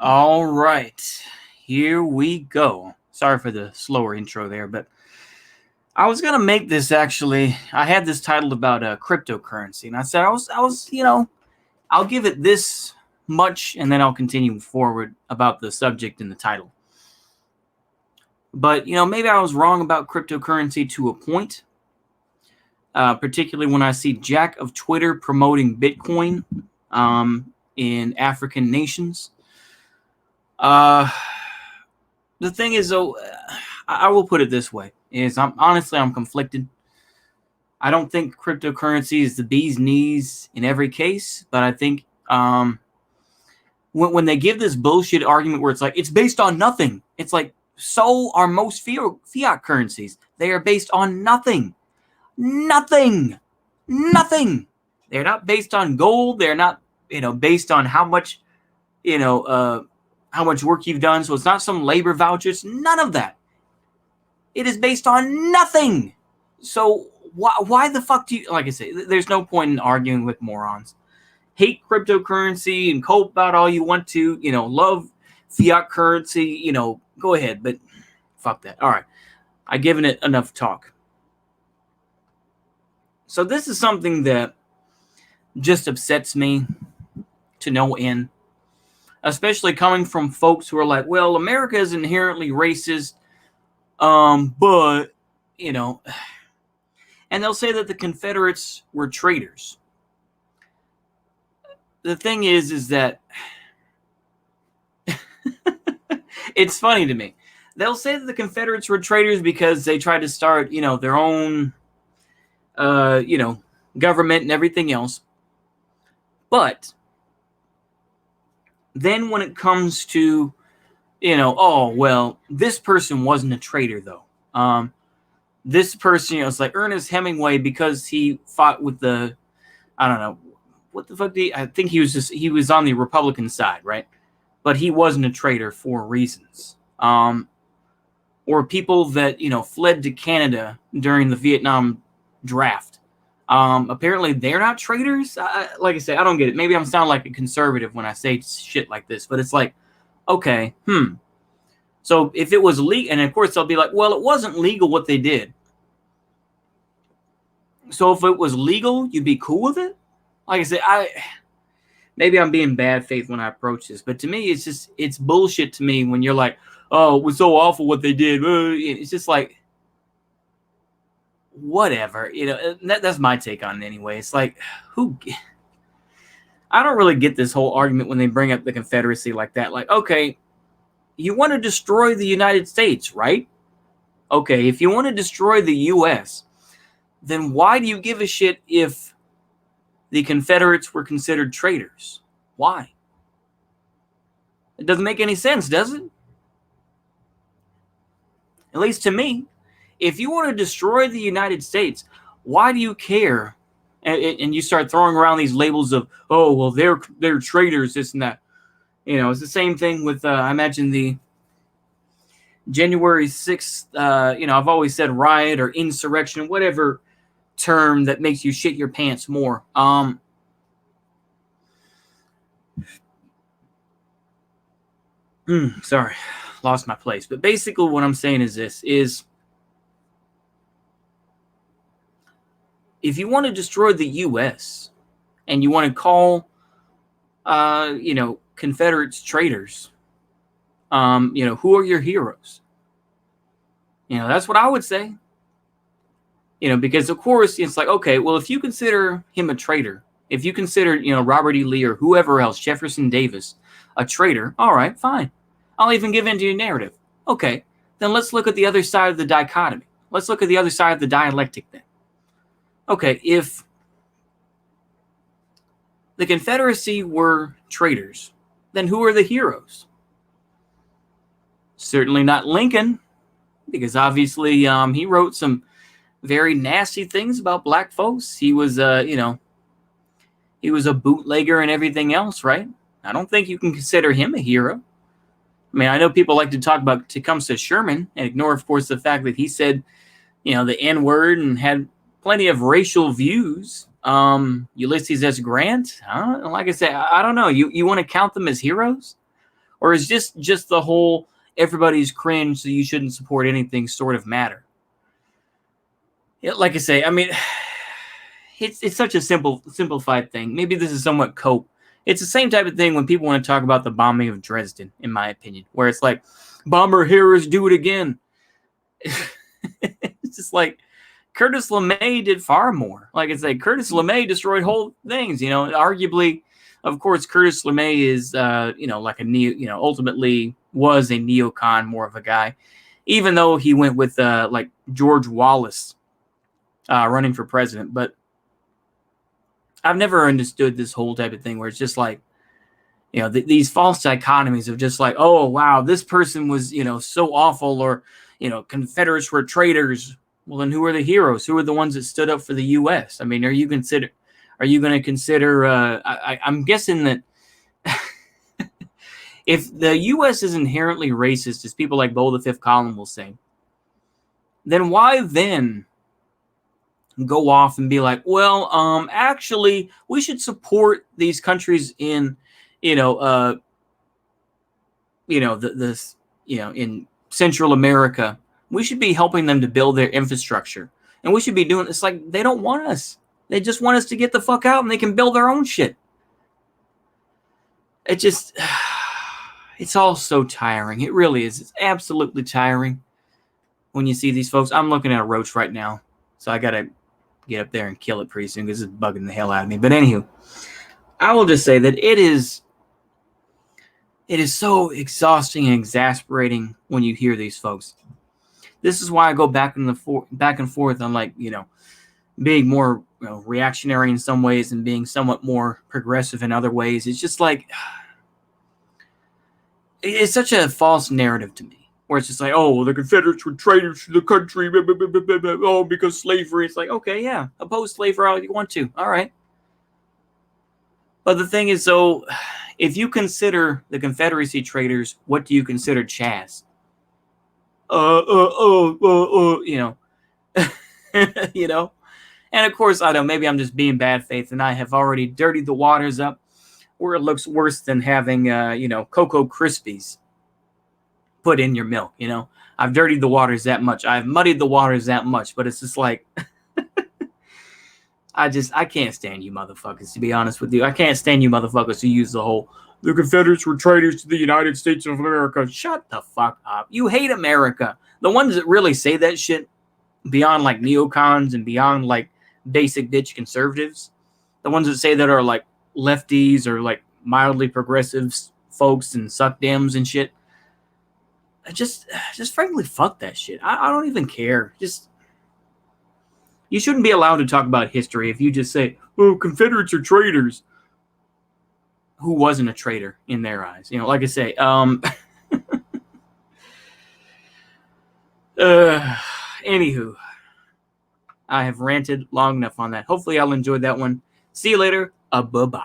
All right, here we go. Sorry for the slower intro there, but I was gonna make this actually. I had this titled about cryptocurrency, and I said I'll give it this much, and then I'll continue forward about the subject in the title. But maybe I was wrong about cryptocurrency to a point, particularly when I see Jack of Twitter promoting Bitcoin in African nations. The thing is, though, I will put it this way: I'm conflicted. I don't think cryptocurrency is the bee's knees in every case, but I think when they give this bullshit argument where it's like it's based on nothing, it's like so are most fiat currencies. They are based on nothing. They're not based on gold. They're not based on how much how much work you've done. So it's not some labor vouchers. None of that. It is based on nothing. So why the fuck do you, like I say, there's no point in arguing with morons. Hate cryptocurrency and cope about all you want to, love fiat currency, go ahead, but fuck that. All right. I've given it enough talk. So this is something that just upsets me to no end, especially coming from folks who are like, well, America is inherently racist, but, and they'll say that the Confederates were traitors. The thing is that it's funny to me. They'll say that the Confederates were traitors because they tried to start, their own, government and everything else. But then when it comes to, this person wasn't a traitor, though. This person, it's like Ernest Hemingway because he fought with the, I don't know, what the fuck I think he was on the Republican side, right? But he wasn't a traitor for reasons. Or people that, fled to Canada during the Vietnam draft. Apparently they're not traitors. Like I say, I don't get it. Maybe I'm sounding like a conservative when I say shit like this, but it's like, okay, So if it was legal, and of course they'll be like, well, it wasn't legal what they did. So if it was legal, you'd be cool with it? Like I said, maybe I'm being bad faith when I approach this, but to me, it's bullshit to me when you're like, oh, it was so awful what they did. It's just like, whatever, that's my take on it anyway. It's like, I don't really get this whole argument when they bring up the Confederacy like that. Like, okay, you want to destroy the United States, right? Okay, if you want to destroy the U.S., then why do you give a shit if the Confederates were considered traitors? Why? It doesn't make any sense, does it? At least to me. If you want to destroy the United States, why do you care? And you start throwing around these labels of, oh, well, they're traitors, this and that. It's the same thing with, I imagine, the January 6th, I've always said riot or insurrection, whatever term that makes you shit your pants more. Sorry, lost my place. But basically what I'm saying is this, is if you want to destroy the U.S. and you want to call, Confederates traitors, who are your heroes? That's what I would say. Because of course it's like, okay, well, if you consider him a traitor, if you consider, Robert E. Lee or whoever else, Jefferson Davis, a traitor, all right, fine. I'll even give in to your narrative. Okay, then let's look at the other side of the dichotomy. Let's look at the other side of the dialectic then. Okay, if the Confederacy were traitors, then who are the heroes? Certainly not Lincoln, because obviously he wrote some very nasty things about black folks. He was, he was a bootlegger and everything else, right? I don't think you can consider him a hero. I mean, I know people like to talk about Tecumseh Sherman and ignore, of course, the fact that he said, the N-word and had plenty of racial views. Ulysses S. Grant, like I said, I don't know. You want to count them as heroes? Or is just the whole everybody's cringe, so you shouldn't support anything sort of matter? Yeah, like I say, I mean, it's such a simplified thing. Maybe this is somewhat cope. It's the same type of thing when people want to talk about the bombing of Dresden, in my opinion, where it's like, bomber heroes do it again. It's just like, Curtis LeMay did far more. Like I say, Curtis LeMay destroyed whole things. Arguably, of course, Curtis LeMay is, like a ultimately was a neocon, more of a guy, even though he went with like George Wallace running for president. But I've never understood this whole type of thing where it's just like, these false dichotomies of just like, oh, wow, this person was, so awful, or, Confederates were traitors. Well, then who are the heroes? Who are the ones that stood up for the U.S.? I mean, are you going to consider, I'm guessing that if the U.S. is inherently racist, as people like Bo the Fifth Column will say, then why then go off and be like, well, actually, we should support these countries in, in Central America. We should be helping them to build their infrastructure. And we should be doing this. Like, they don't want us. They just want us to get the fuck out and they can build their own shit. It's all so tiring. It really is. It's absolutely tiring when you see these folks. I'm looking at a roach right now, so I got to get up there and kill it pretty soon because it's bugging the hell out of me. But anywho, I will just say that it is so exhausting and exasperating when you hear these folks. This is why I go back and forth on, like, being more reactionary in some ways and being somewhat more progressive in other ways. It's just like, it's such a false narrative to me, where it's just like, oh, well, the Confederates were traitors to the country, blah, blah, blah, blah, blah, oh, because slavery. It's like, okay, yeah, oppose slavery all you want to. All right. But the thing is, so if you consider the Confederacy traitors, what do you consider Chaz? And of course, I don't, maybe I'm just being bad faith and I have already dirtied the waters up where it looks worse than having, Cocoa Krispies put in your milk. I've dirtied the waters that much. I've muddied the waters that much, but it's just like, I can't stand you motherfuckers, to be honest with you. I can't stand you motherfuckers who use the whole, the Confederates were traitors to the United States of America. Shut the fuck up. You hate America. The ones that really say that shit, beyond like neocons and beyond like basic bitch conservatives, the ones that say that are like lefties or like mildly progressive folks and suck dams and shit, just frankly, fuck that shit. I don't even care. You shouldn't be allowed to talk about history if you just say, oh, Confederates are traitors. Who wasn't a traitor in their eyes? Like I say, anywho, I have ranted long enough on that. Hopefully y'all enjoyed that one. See you later. Bye-bye.